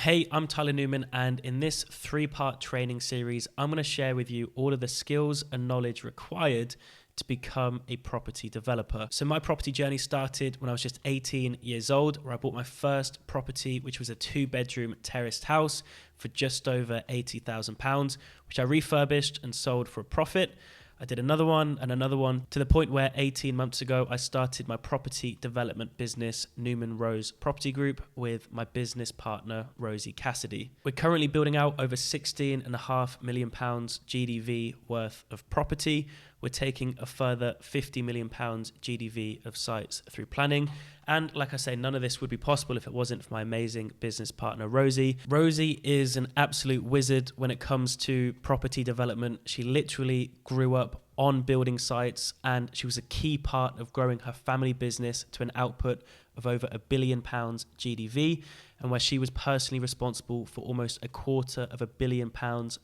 Hey, I'm Tyler Newman, and in this 3-part training series, I'm going to share with you all of the skills and knowledge required to become a property developer. So my property journey started when I was just 18 years old, where I bought my first property, which was a 2-bedroom terraced house for just over £80,000, which I refurbished and sold for a profit. I did another one and another one to the point where 18 months ago, I started my property development business, Newman Rose Property Group, with my business partner, Rosie Cassidy. We're currently building out over £16.5 million GDV worth of property. We're taking a further £50 million GDV of sites through planning. And like I say, none of this would be possible if it wasn't for my amazing business partner, Rosie. Rosie is an absolute wizard when it comes to property development. She literally grew up on building sites, and she was a key part of growing her family business to an output of over £1 billion GDV, and where she was personally responsible for almost £250 million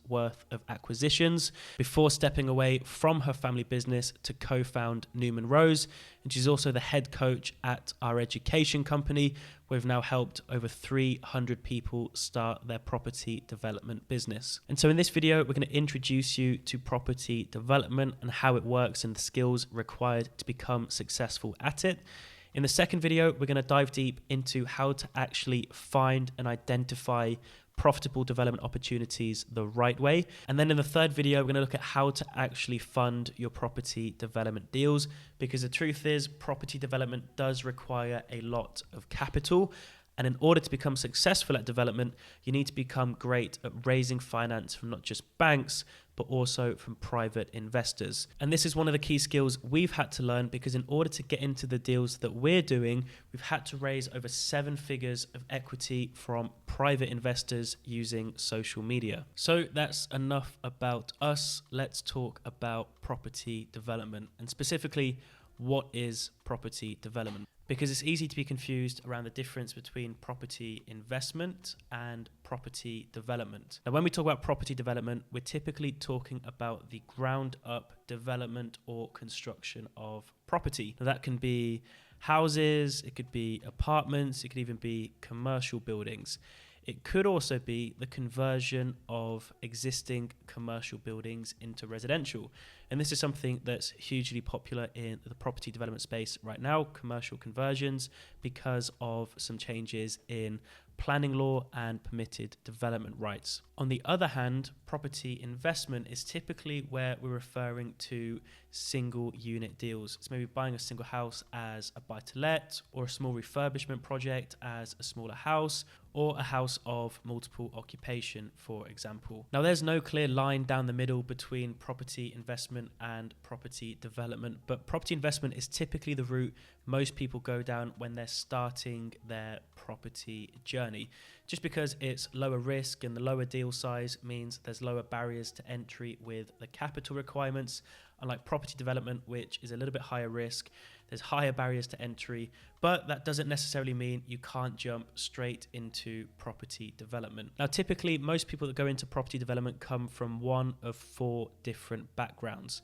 worth of acquisitions before stepping away from her family business to co-found Newman Rose. And she's also the head coach at our education company. We've now helped over 300 people start their property development business. And so in this video, we're going to introduce you to property development and how it works and the skills required to become successful at it. In the second video, we're going to dive deep into how to actually find and identify profitable development opportunities the right way. And then in the third video, we're going to look at how to actually fund your property development deals, because the truth is property development does require a lot of capital. And in order to become successful at development, you need to become great at raising finance from not just banks, but also from private investors. And this is one of the key skills we've had to learn, because in order to get into the deals that we're doing, we've had to raise over 7 figures of equity from private investors using social media. So that's enough about us. Let's talk about property development, and specifically, what is property development? Because it's easy to be confused around the difference between property investment and property development. Now, when we talk about property development, we're typically talking about the ground up development or construction of property. Now, that can be houses, it could be apartments, it could even be commercial buildings. It could also be the conversion of existing commercial buildings into residential. And this is something that's hugely popular in the property development space right now, commercial conversions, because of some changes in planning law and permitted development rights. On the other hand, property investment is typically where we're referring to single unit deals. It's maybe buying a single house as a buy-to-let, or a small refurbishment project as a smaller house, or a house of multiple occupation, for example. Now, there's no clear line down the middle between property investment and property development, but property investment is typically the route most people go down when they're starting their property journey, just because it's lower risk, and the lower deal size means there's lower barriers to entry with the capital requirements. Unlike property development, which is a little bit higher risk, there's higher barriers to entry, but that doesn't necessarily mean you can't jump straight into property development. Now, typically, most people that go into property development come from one of 4 different backgrounds.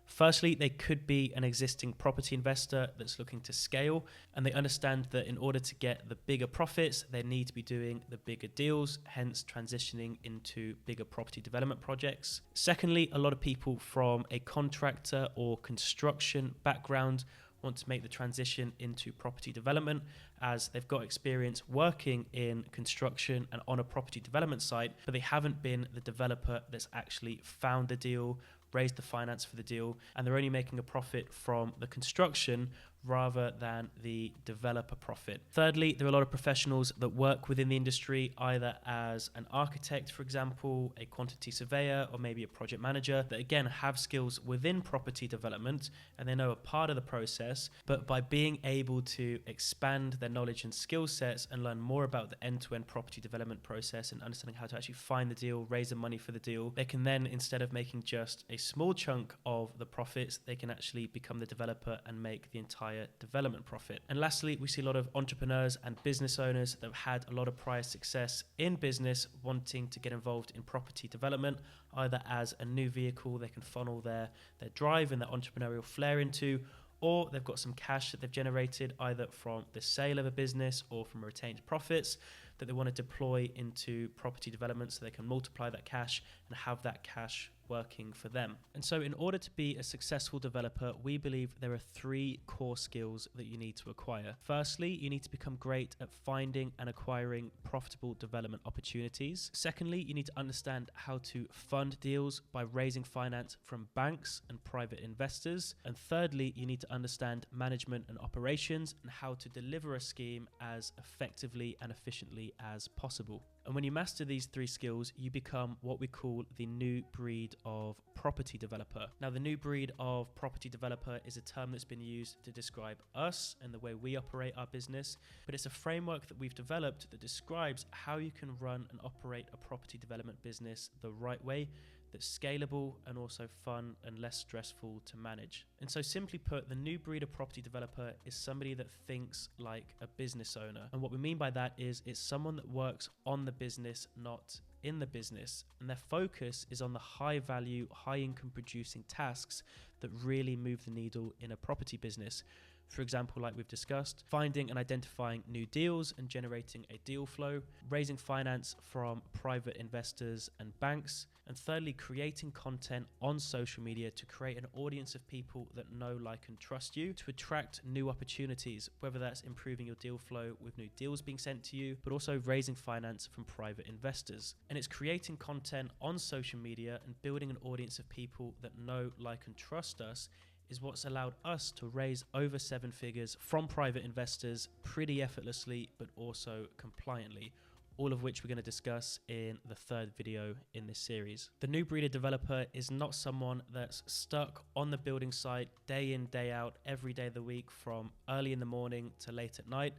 Firstly, they could be an existing property investor that's looking to scale, and they understand that in order to get the bigger profits, they need to be doing the bigger deals, hence transitioning into bigger property development projects. Secondly, a lot of people from a contractor or construction background want to make the transition into property development, as they've got experience working in construction and on a property development site, but they haven't been the developer that's actually found the deal, raised the finance for the deal, and they're only making a profit from the construction rather than the developer profit. Thirdly, there are a lot of professionals that work within the industry, either as an architect, for example, a quantity surveyor, or maybe a project manager, that again have skills within property development, and they know a part of the process, but by being able to expand their knowledge and skill sets and learn more about the end-to-end property development process and understanding how to actually find the deal, raise the money for the deal, they can then, instead of making just a small chunk of the profits, they can actually become the developer and make the entire development profit. And lastly, we see a lot of entrepreneurs and business owners that have had a lot of prior success in business wanting to get involved in property development, either as a new vehicle they can funnel their drive and their entrepreneurial flair into, or they've got some cash that they've generated either from the sale of a business or from retained profits that they want to deploy into property development so they can multiply that cash and have that cash working for them. And so in order to be a successful developer, we believe there are 3 core skills that you need to acquire. Firstly, you need to become great at finding and acquiring profitable development opportunities. Secondly, you need to understand how to fund deals by raising finance from banks and private investors. And thirdly, you need to understand management and operations and how to deliver a scheme as effectively and efficiently as possible. And when you master these 3 skills, you become what we call the new breed of property developer. Now, the new breed of property developer is a term that's been used to describe us and the way we operate our business, but it's a framework that we've developed that describes how you can run and operate a property development business the right way, that's scalable and also fun and less stressful to manage. And so simply put, the new breed of property developer is somebody that thinks like a business owner. And what we mean by that is it's someone that works on the business, not in the business, and their focus is on the high value, high income producing tasks that really move the needle in a property business. For example, like we've discussed, finding and identifying new deals and generating a deal flow, raising finance from private investors and banks, and thirdly, creating content on social media to create an audience of people that know, like, and trust you to attract new opportunities, whether that's improving your deal flow with new deals being sent to you, but also raising finance from private investors. And it's creating content on social media and building an audience of people that know, like, and trust us is what's allowed us to raise over 7 figures from private investors pretty effortlessly, but also compliantly, all of which we're going to discuss in the 3rd video in this series. The new breed of developer is not someone that's stuck on the building site day in, day out, every day of the week from early in the morning to late at night,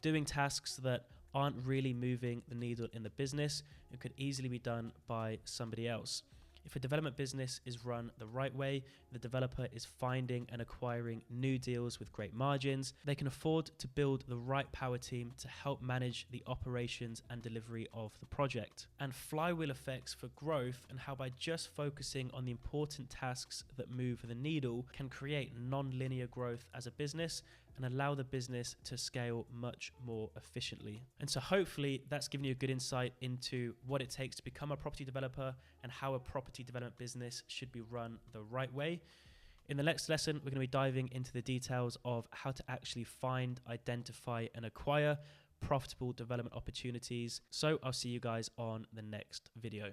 doing tasks that aren't really moving the needle in the business and could easily be done by somebody else. If a development business is run the right way, the developer is finding and acquiring new deals with great margins, they can afford to build the right power team to help manage the operations and delivery of the project. And flywheel effects for growth, and how by just focusing on the important tasks that move the needle can create non-linear growth as a business and allow the business to scale much more efficiently. And so hopefully that's given you a good insight into what it takes to become a property developer and how a property development business should be run the right way. In the next lesson, we're going to be diving into the details of how to actually find, identify, and acquire profitable development opportunities. So I'll see you guys on the next video.